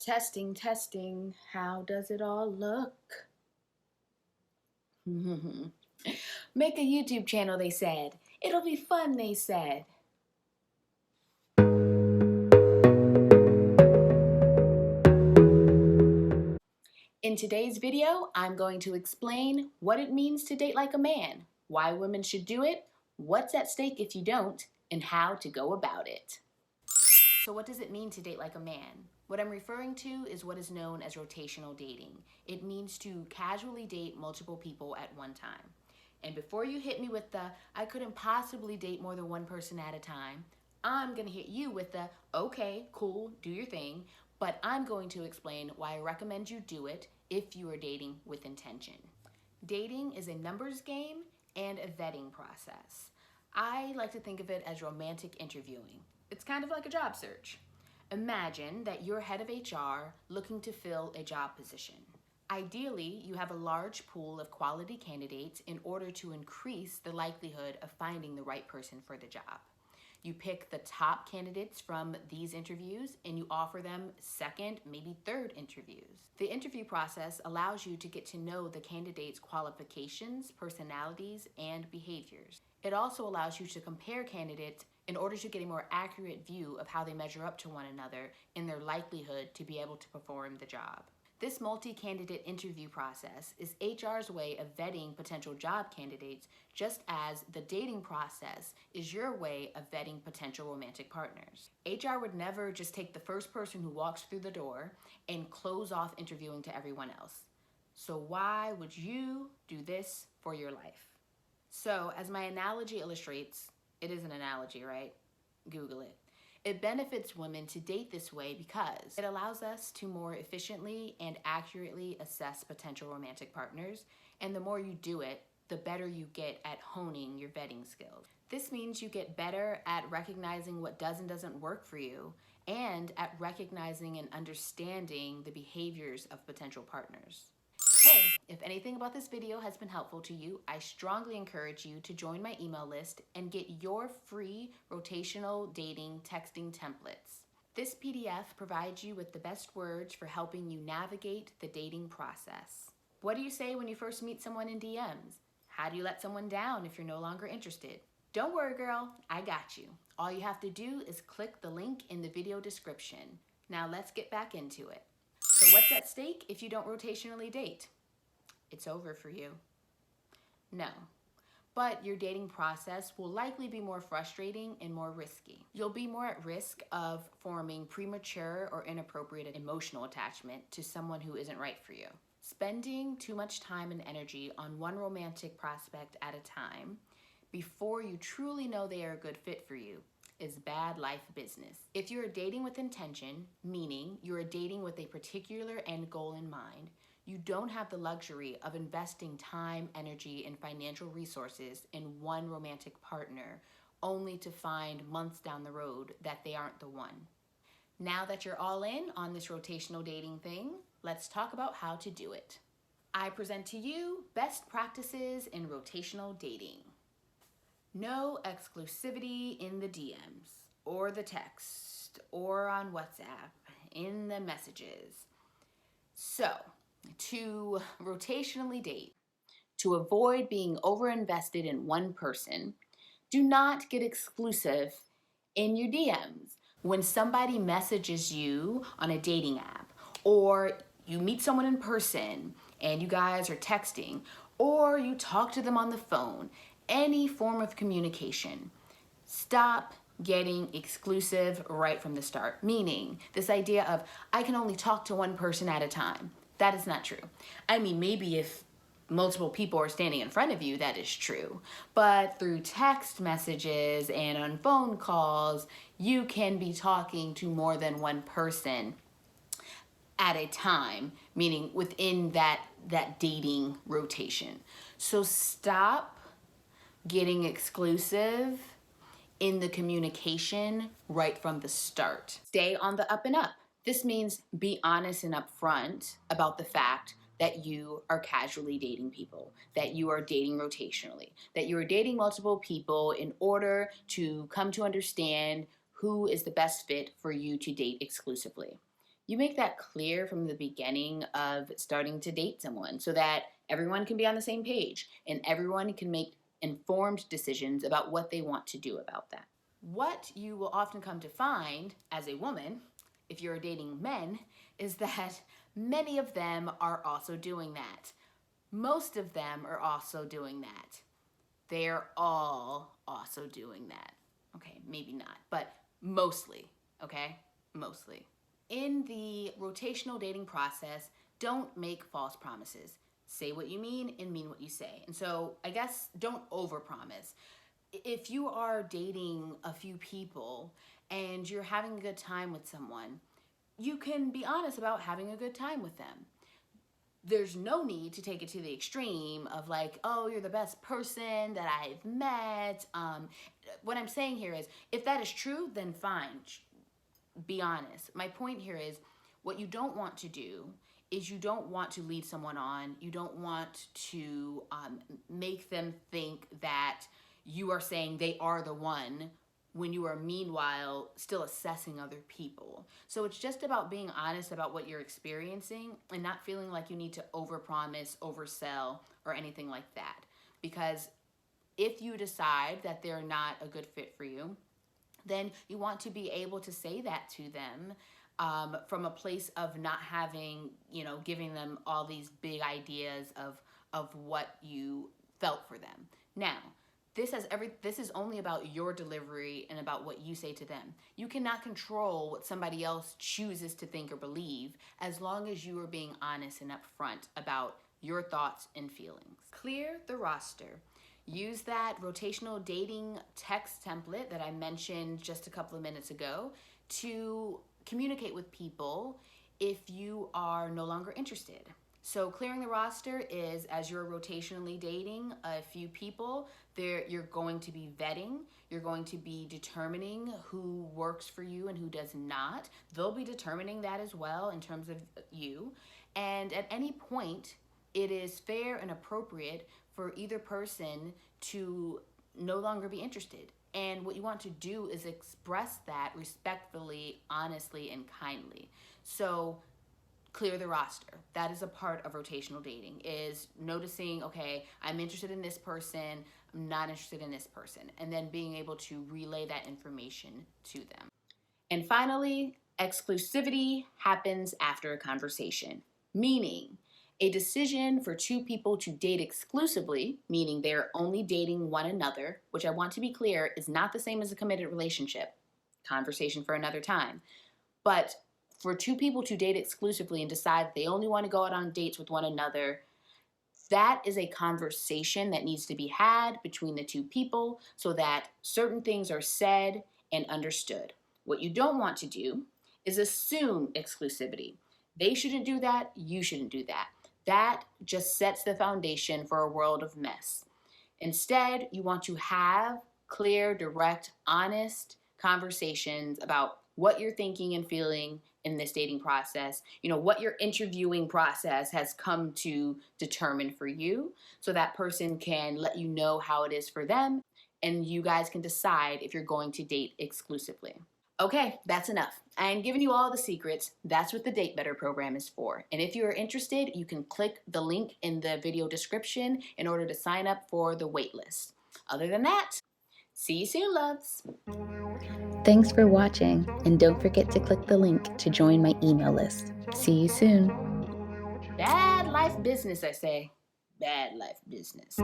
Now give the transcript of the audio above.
Testing, testing. How does it all look? Make a YouTube channel, they said. It'll be fun, they said. In today's video, I'm going to explain what it means to date like a man, why women should do it, what's at stake if you don't, and how to go about it. So what does it mean to date like a man? What I'm referring to is what is known as rotational dating. It means to casually date multiple people at one time. And before you hit me with the, I couldn't possibly date more than one person at a time, I'm gonna hit you with the, okay, cool, do your thing, but I'm going to explain why I recommend you do it if you are dating with intention. Dating is a numbers game and a vetting process. I like to think of it as romantic interviewing. It's kind of like a job search. Imagine that you're head of HR looking to fill a job position. Ideally, you have a large pool of quality candidates in order to increase the likelihood of finding the right person for the job. You pick the top candidates from these interviews and you offer them second, maybe third interviews. The interview process allows you to get to know the candidates' qualifications, personalities, and behaviors. It also allows you to compare candidates in order to get a more accurate view of how they measure up to one another in their likelihood to be able to perform the job. This multi-candidate interview process is HR's way of vetting potential job candidates, just as the dating process is your way of vetting potential romantic partners. HR would never just take the first person who walks through the door and close off interviewing to everyone else. So why would you do this for your life? So as my analogy illustrates, it is an analogy, right? Google it. It benefits women to date this way because it allows us to more efficiently and accurately assess potential romantic partners, and the more you do it, the better you get at honing your vetting skills. This means you get better at recognizing what does and doesn't work for you, and at recognizing and understanding the behaviors of potential partners. Hey, if anything about this video has been helpful to you, I strongly encourage you to join my email list and get your free rotational dating texting templates. This PDF provides you with the best words for helping you navigate the dating process. What do you say when you first meet someone in DMs? How do you let someone down if you're no longer interested? Don't worry, girl, I got you. All you have to do is click the link in the video description. Now let's get back into it. So what's at stake if you don't rotationally date? It's over for you. No, but your dating process will likely be more frustrating and more risky. You'll be more at risk of forming premature or inappropriate emotional attachment to someone who isn't right for you. Spending too much time and energy on one romantic prospect at a time before you truly know they are a good fit for you is bad life business. If you're dating with intention, meaning you're dating with a particular end goal in mind, you don't have the luxury of investing time, energy, and financial resources in one romantic partner only to find months down the road that they aren't the one. Now that you're all in on this rotational dating thing, let's talk about how to do it. I present to you best practices in rotational dating. No exclusivity in the DMs, or the text, or on WhatsApp, in the messages. So, to rotationally date, to avoid being overinvested in one person, do not get exclusive in your DMs. When somebody messages you on a dating app, or you meet someone in person and you guys are texting, or you talk to them on the phone, any form of communication, stop getting exclusive right from the start. Meaning this idea of, I can only talk to one person at a time. That is not true. I mean, maybe if multiple people are standing in front of you, that is true. But through text messages and on phone calls, you can be talking to more than one person at a time, meaning within that dating rotation. So stop getting exclusive in the communication right from the start. Stay on the up and up. This means be honest and upfront about the fact that you are casually dating people, that you are dating rotationally, that you are dating multiple people in order to come to understand who is the best fit for you to date exclusively. You make that clear from the beginning of starting to date someone so that everyone can be on the same page and everyone can make informed decisions about what they want to do about that. What you will often come to find as a woman, if you're dating men, is that many of them are also doing that. Most of them are also doing that. They're all also doing that. Okay, maybe not, but mostly, okay? Mostly. In the rotational dating process, don't make false promises. Say what you mean and mean what you say. And so I guess don't overpromise. If you are dating a few people and you're having a good time with someone, you can be honest about having a good time with them. There's no need to take it to the extreme of like, oh, you're the best person that I've met. What I'm saying here is, if that is true, then fine, be honest. My point here is, what you don't want to do is you don't want to lead someone on. You don't want to make them think that you are saying they are the one when you are meanwhile still assessing other people. So it's just about being honest about what you're experiencing and not feeling like you need to overpromise, oversell, or anything like that. Because if you decide that they're not a good fit for you, then you want to be able to say that to them from a place of not having, giving them all these big ideas of what you felt for them. Now, this is only about your delivery and about what you say to them. You cannot control what somebody else chooses to think or believe, as long as you are being honest and upfront about your thoughts and feelings. Clear the roster. Use that rotational dating text template that I mentioned just a couple of minutes ago to communicate with people if you are no longer interested. So clearing the roster is, as you're rotationally dating a few people, you're going to be vetting, you're going to be determining who works for you and who does not. They'll be determining that as well in terms of you. And at any point, it is fair and appropriate for either person to no longer be interested. And what you want to do is express that respectfully, honestly, and kindly. So clear the roster. That is a part of rotational dating, is noticing, okay, I'm interested in this person, I'm not interested in this person, and then being able to relay that information to them. And finally, exclusivity happens after a conversation, meaning a decision for two people to date exclusively, meaning they're only dating one another, which I want to be clear is not the same as a committed relationship. Conversation for another time. But for two people to date exclusively and decide they only want to go out on dates with one another, that is a conversation that needs to be had between the two people so that certain things are said and understood. What you don't want to do is assume exclusivity. They shouldn't do that, you shouldn't do that. That just sets the foundation for a world of mess. Instead, you want to have clear, direct, honest conversations about what you're thinking and feeling in this dating process, what your interviewing process has come to determine for you, so that person can let you know how it is for them, and you guys can decide if you're going to date exclusively. Okay, that's enough. I'm giving you all the secrets. That's what the Date Better program is for. And if you are interested, you can click the link in the video description in order to sign up for the waitlist. Other than that, see you soon, loves. Thanks for watching, and don't forget to click the link to join my email list. See you soon. Bad life business, I say. Bad life business.